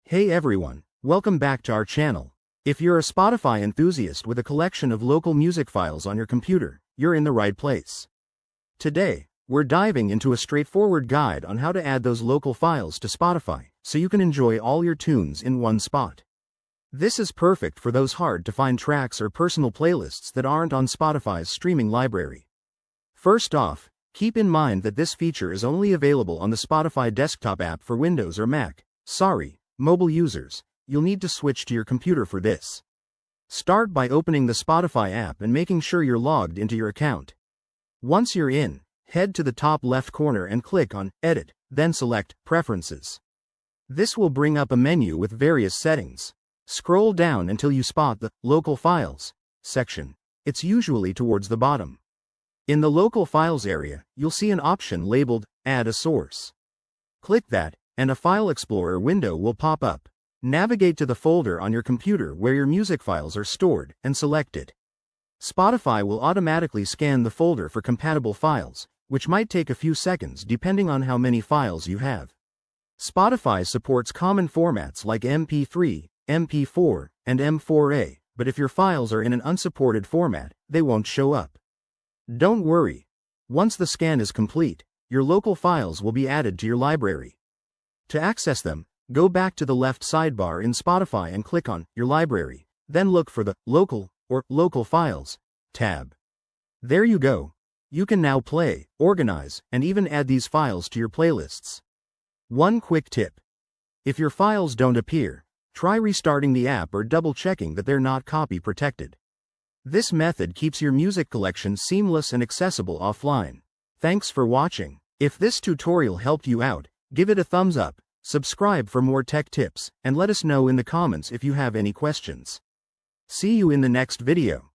Hey everyone, welcome back to our channel. If you're a Spotify enthusiast with a collection of local music files on your computer, you're in the right place. Today, we're diving into a straightforward guide on how to add those local files to Spotify, so you can enjoy all your tunes in one spot. This is perfect for those hard-to-find tracks or personal playlists that aren't on Spotify's streaming library. First off, keep in mind that this feature is only available on the Spotify desktop app for Windows or Mac. Sorry, mobile users, you'll need to switch to your computer for this. Start by opening the Spotify app and making sure you're logged into your account. Once you're in, head to the top left corner and click on Edit, then select Preferences. This will bring up a menu with various settings. Scroll down until you spot the Local Files section. It's usually towards the bottom. In the Local Files area, you'll see an option labeled Add a Source. Click that, and a File Explorer window will pop up. Navigate to the folder on your computer where your music files are stored, and select it. Spotify will automatically scan the folder for compatible files, which might take a few seconds depending on how many files you have. Spotify supports common formats like MP3, MP4, and M4A, but if your files are in an unsupported format, they won't show up. Don't worry. Once the scan is complete, your local files will be added to your library. To access them, go back to the left sidebar in Spotify and click on Your Library, then look for the Local or Local Files tab. There you go. You can now play, organize, and even add these files to your playlists. One quick tip. If your files don't appear, try restarting the app or double-checking that they're not copy protected. This method keeps your music collection seamless and accessible offline. Thanks for watching. If this tutorial helped you out, give it a thumbs up, subscribe for more tech tips, and let us know in the comments if you have any questions. See you in the next video.